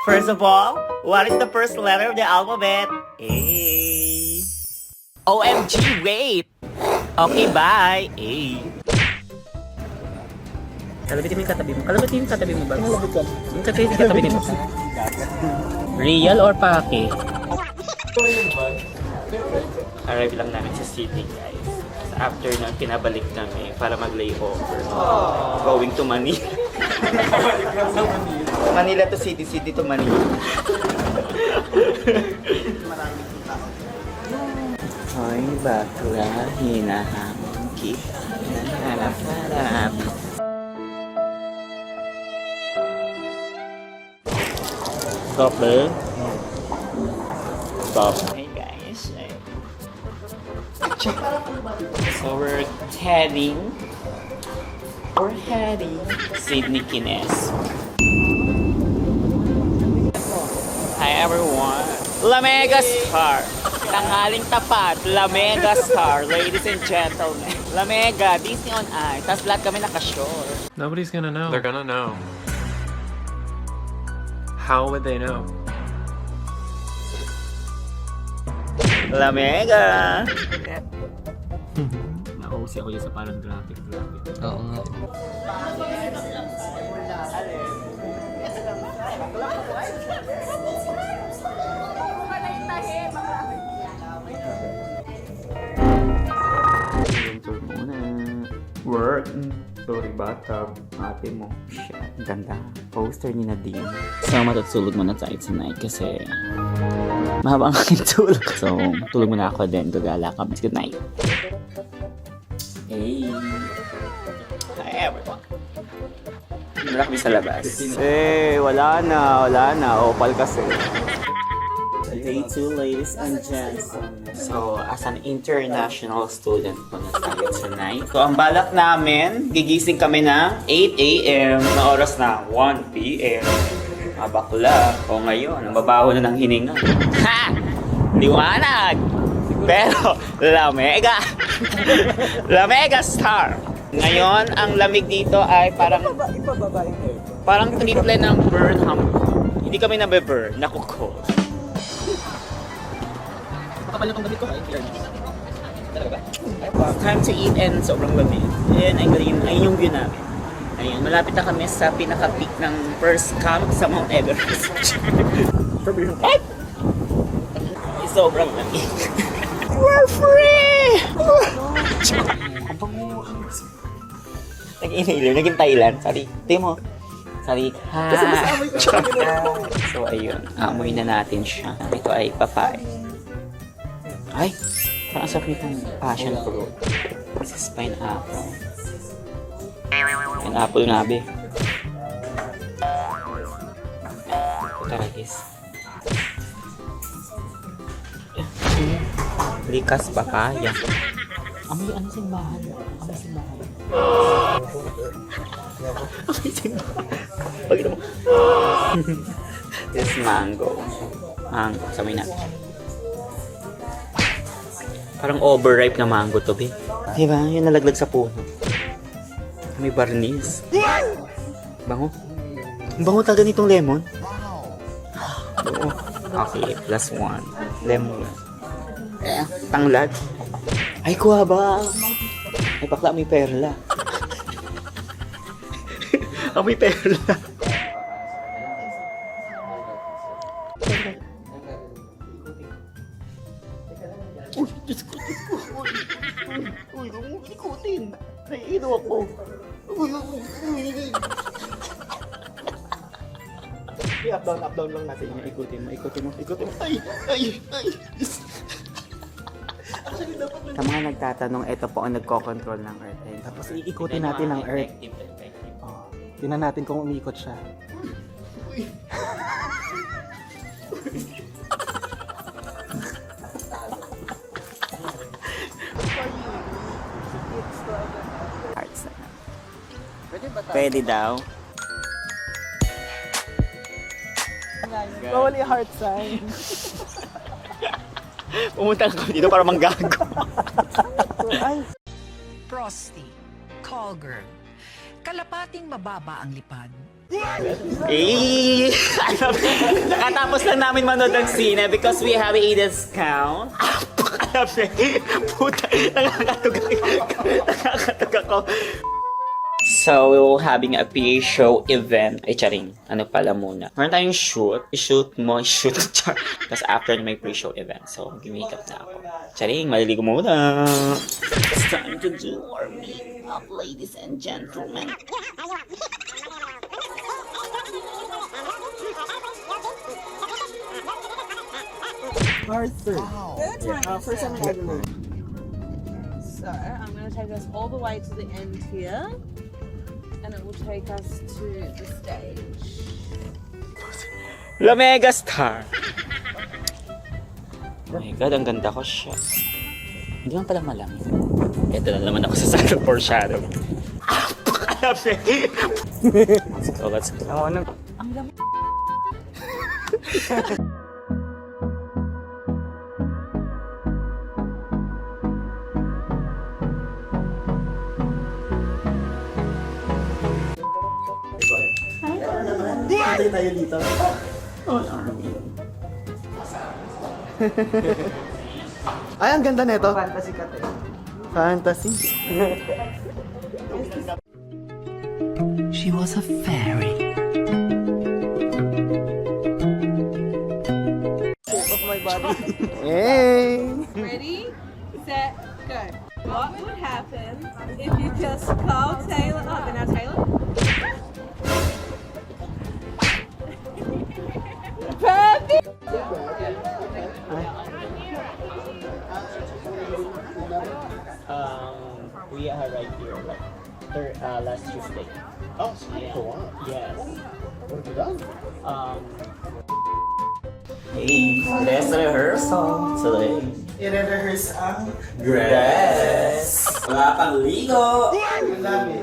First of all, what is the first letter of the alphabet? A. OMG, wait! Okay, bye. A. Kalabitin mo yung katabi mo. Kalabitin yung katabi mo ba? Kalabit ka. Yung katabi mo. Real or pake? Arrive lang namin sa city, guys. After nun, pinabalik kami para mag-layover. Going to Manila. Manila to city, city to Manila. Hoy, bakla, hinahamon kita. Harap-harap. Stop, babe. Stop. Hey, guys. So we're heading Sydney Kines. Hi everyone. La Mega Star. Tanghaling tapat. La Mega Star. Ladies and gentlemen. La Mega. Disney on Ice. Tapos lahat kami nakashore. Nobody's gonna know. They're gonna know. How would they know? La Mega. Nauusi ako dyan sa parang graphic. Oo nga. Work. Sorry, bathtub. Ate mo. Shit. Ganda. Poster ni Nadine. So, matutulog muna tayo tonight kasi mahaba ang aking tulog. So, tulog muna ako din. Gagala kami. Good night. Hey. Hi, everyone. Wala kami sa labas. Wala na. Opal kasi. Day 2, ladies and gents. So, as an international student po na tayo tonight. So, ang balak namin, gigising kami ng 8 a.m. na oras na 1 p.m. Bakla. O ngayon, ang babaho na ng hininga. Ha! Liwanag! Pero, La Mega! La Mega Star! Ngayon, ang lamig dito ay parang triple ng Burnham. Hindi kami nabe-burn, nakuko. Kapal na tong gamit ko, time to eat and sobrang lamig. Ayan, ayun yung view namin. Ayun, malapit na kami sa pinaka-peak ng first camp sa Mount Everest. Ay! Sobrang lamig. We're free! Nag-inhaler, naging Thailand. Sorry. Tingnan mo. Sorry. Ha. So, ayun. Amoy na natin siya. Ito ay papay. Ay! Parang sarap nitong passion fruit. This is pineapple. Pineapple nga, be. Tara, guys. Likas papaya. Amoy ano simbahan? Amoy simbahan. Amoy simbahan. Pag ito mo. This is mango. Mango. Samoy natin. Parang overripe na mango to, be. Diba? Yung nalaglag sa puno. May barnis. Bango. Ang bango talaga nitong lemon. Oo. Okay, plus 1. Lemon. Tanglad. Ay, kuha ba? Ay, bakla, may perla. May perla. Uy, Diyos ko. Uy, huwag mo ikutin. Naiino ako. Uy. Up down lang natin niya. Ikutin mo. Ay. Sa mga nagtatanong, ito po ang nagko-control ng Earth. Tapos iikutin natin ang Earth. Tingnan natin kung umiikot siya. Hearts na. Pwede daw. Bawal i-heart sign. Pumunta ako dito para manggago. Frosty, call girl. Kalapating mababa ang lipad, Eh, nakatapos lang namin manood ng sine because we have a discount. Puta, nakakatug ako. So, we will having a PA show event. Ay, charing. Ano pala muna? Meron tayong shoot. I-shoot mo, i-shoot. Tapos after may pre-show event. So, mag-makeup na ako. Charing, maliligo muna. It's time to do our makeup, ladies and gentlemen. Arthur. First time ever. So I'm going to take us all the way to the end here, and it will take us to the stage. La Mega Star. Oh my God, ang ganda ko siya. Hindi man pala malamig. Ito na naman ako sa side of foreshadow. So, let's go. Ang lamig. Patay tayo dito. Ay, ang ganda nito. Fantasy ka tayo. Fantasy. She was a fairy. Shape of my body. Hey! Ready, set, go. What would happen if you just call Taylor up? And now Taylor. Perfect. We are right here, like last Tuesday. Oh, wow. Yes. What have you done? Hey, let's rehearsal today. I-rehearse ang Dress! Wala pang ligo! ang dami.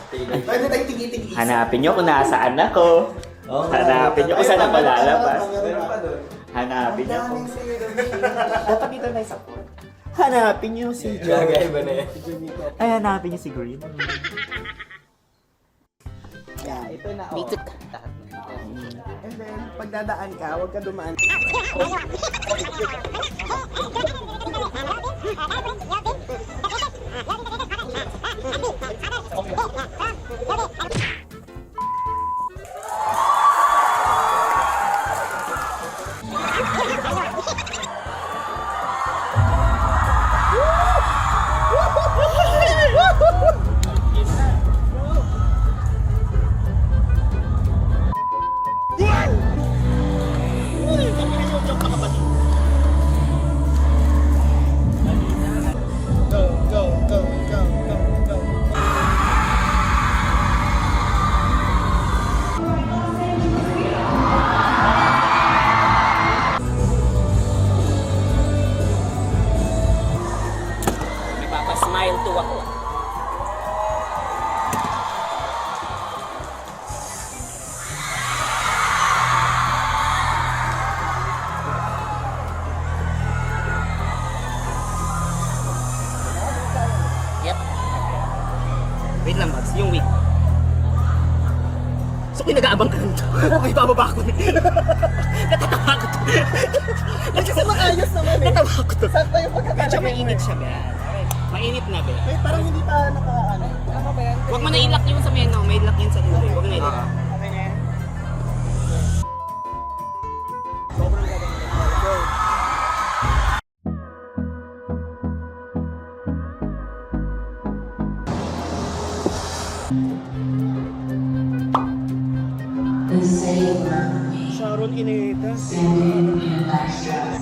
Pwede tayong tigi-tigi. Hanapin nyo kung nasaan ako. Hanapin nyo kung saan ako lalabas. Hanapin nyo kung... Dapat dito na isa po. Hanapin nyo si John. Ay, hanapin nyo si Green. Yeah, ito na. Dito ka. And then, pag dadaan ka, huwag ka dumaan. Nagpapasmile to ako. Yep. Wait lang, Max. Yung week. So, nag-aabang ka nito. Okay, bababa ako. Natatawa ko to. Kasi maayos naman eh. Natawa ko to. Sakto yung pagkakatabi. Medyo mainit siya, ba? Mainit na, ba? Wait, parang hindi pa naka-ano. Ano ba yan? Huwag mo na ilak yung sa meno. May ilak yun sa dulo. Huwag na ilak. Okay na yan. The same mermaid Sharon Ineta. standing in a nice dress.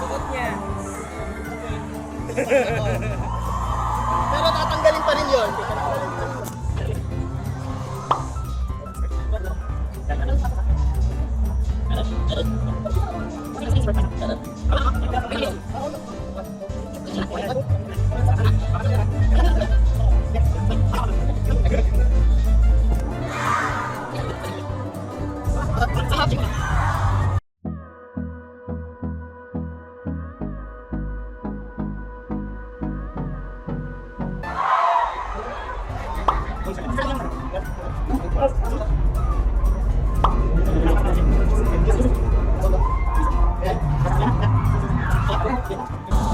Suot niya. Pero tatanggalin pa rin yun.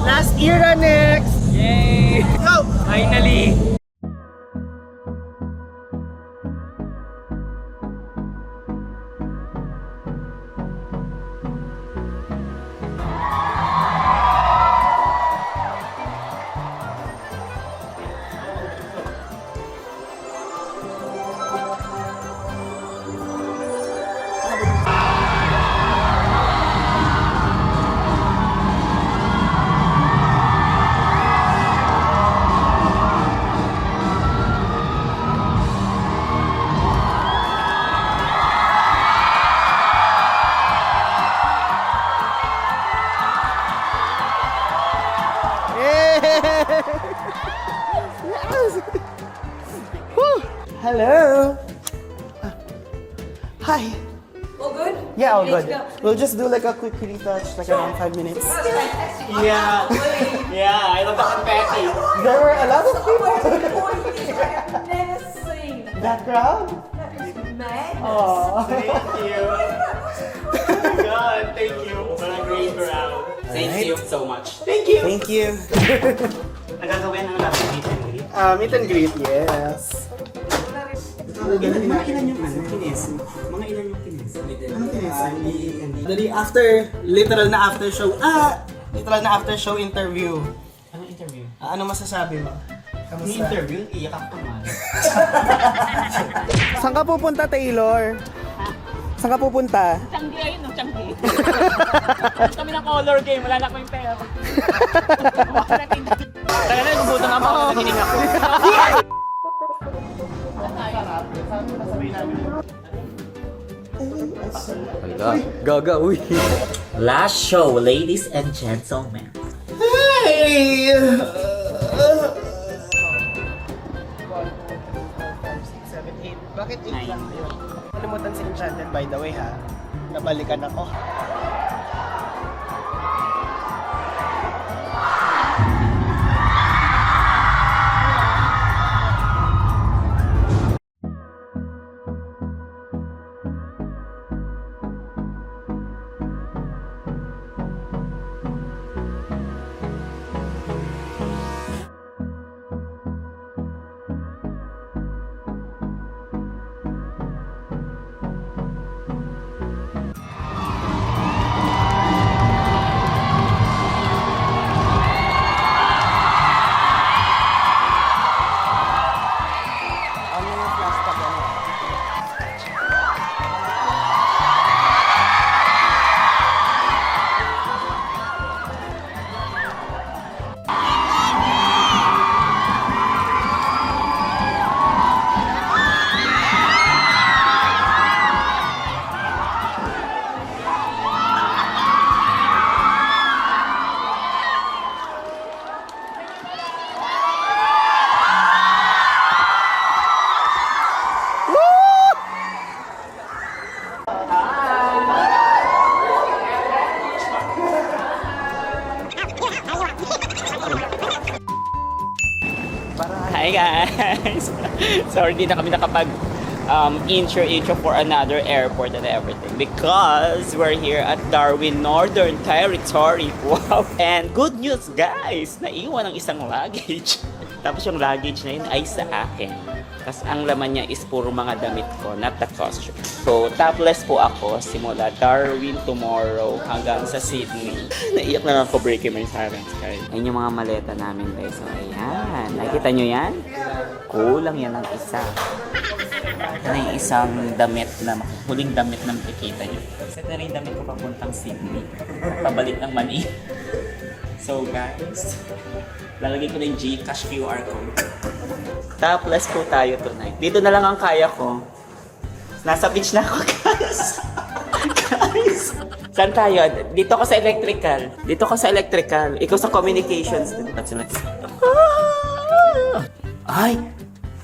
Last era next! Yay! Go! Finally! Hello! Hi! All good? Yeah, all Ready good. to go? We'll just do like a quick retouch, like around 5 minutes. Yeah. Yeah, I love the confetti. There were a lot of people. I've never seen That crowd? that is madness. Aww. Thank you. Oh my God, thank you. What a great crowd. Thank you so much. Thank you. Thank you. Nagagawin na natin meet and greet. Meet and greet, yes. Mga ilan yung kines? Mga ilan yung kines? Anong kinis? Literal na after show interview. Anong interview? Ano masasabi mo? Yung interview, iyak ako man. Saan ka pupunta, Taylor? Saan ka pupunta? Changi ayun, no? Changi. Kami ng color game, wala na ko yung pera. Kaya na, nagubutang ako, nahining ako. Gaga, uy. Last show, ladies and gentlemen. Hey! Bakit 8 lang yun? Kalimutan si Enchanted by the way ha. Nabalikan ako. Ano yung flashback ano? Hi guys! Sorry, di na kami nakapag intro for another airport and everything because we're here at Darwin Northern Territory. Wow! And good news guys! Naiwan ang isang luggage. Tapos yung luggage na yun ay sa akin. Tapos ang laman niya is puro mga damit ko, not the costume. So, topless po ako simula Darwin tomorrow hanggang sa Sydney. Naiyak na lang ako, breaking my silence. Ayun yung mga maleta namin guys. So, ayan. Nakikita nyo yan? Kulang yan ng isa. Ito na yung isang damit na, huling damit na makikita nyo. Set na rin yung damit ko papuntang Sydney. Pabalik ng Manila. So guys, lalagay ko na yung Gcash QR code. Topless po tayo tonight. Dito na lang ang kaya ko. Nasa beach na ako guys. Guys, Saan tayo? Dito ako sa electrical. Dito ako sa electrical. Ikaw sa communications. Ay!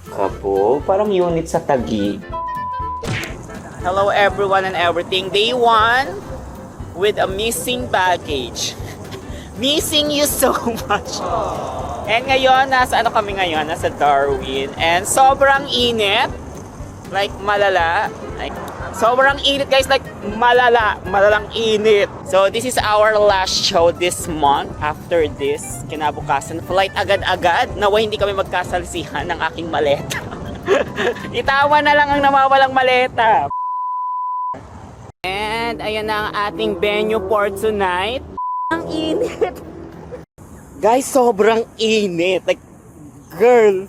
Kapo, parang unit sa Taguig. Hello everyone and everything. Day 1 with a missing baggage. Missing you so much. And ngayon, nasa ano kami ngayon? Nasa Darwin. And sobrang init. Like malala. Like, sobrang init guys. Like malala. Malalang init. So this is our last show this month. After this, kinabukasan, flight agad-agad. Nawa hindi kami magkasalsihan ng aking maleta. Itawa na lang ang nawawalang maleta. And ayan na ang ating venue for tonight. Ang init. Guys, sobrang init. Like, girl.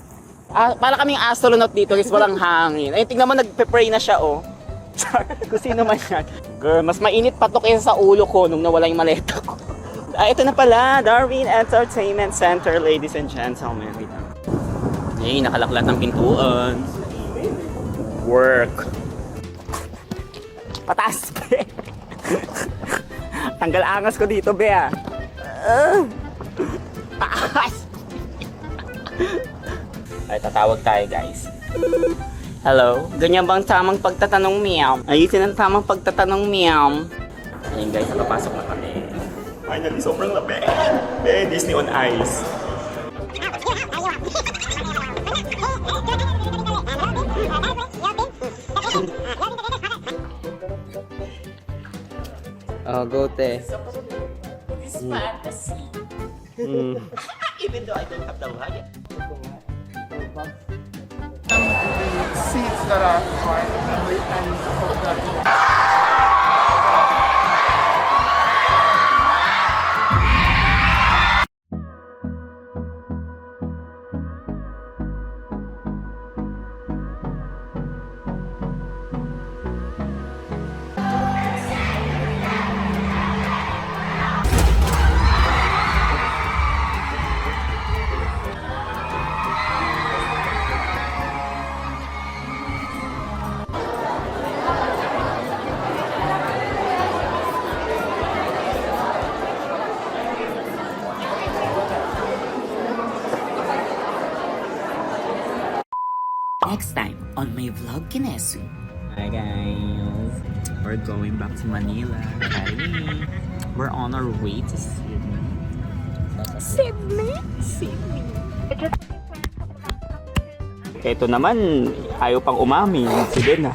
Para kaming astronaut dito, guys, walang hangin. Ay, tingnan mo, nagpe-pray na siya, oh. Kung sino man yan. Girl, mas mainit pa to kaysa sa ulo ko nung nawala yung maleta ko. Ito na pala, Darwin Entertainment Center, ladies and gentlemen. Ay, nakalaklat ng pintuan. Work. Pataas, be. Tanggal angas ko dito, be, ah. Taas. Ay, tatawag tayo, guys. Hello? Ganyan bang tamang pagtatanong, ma'am? Ayusin ang tamang pagtatanong, ma'am. Ayun, guys, nakapasok na kami. Finally, sobrang labi. Be, Disney on Ice. Oh, go te. This fantasy. Even though I don't have the luggage. Seats that are quite lovely and Next time on my vlog, Kinesu. Hi guys, we're going back to Manila. Hi. We're on our way to Sydney. Sydney. Ito naman, ayaw pang umamin. Sige na.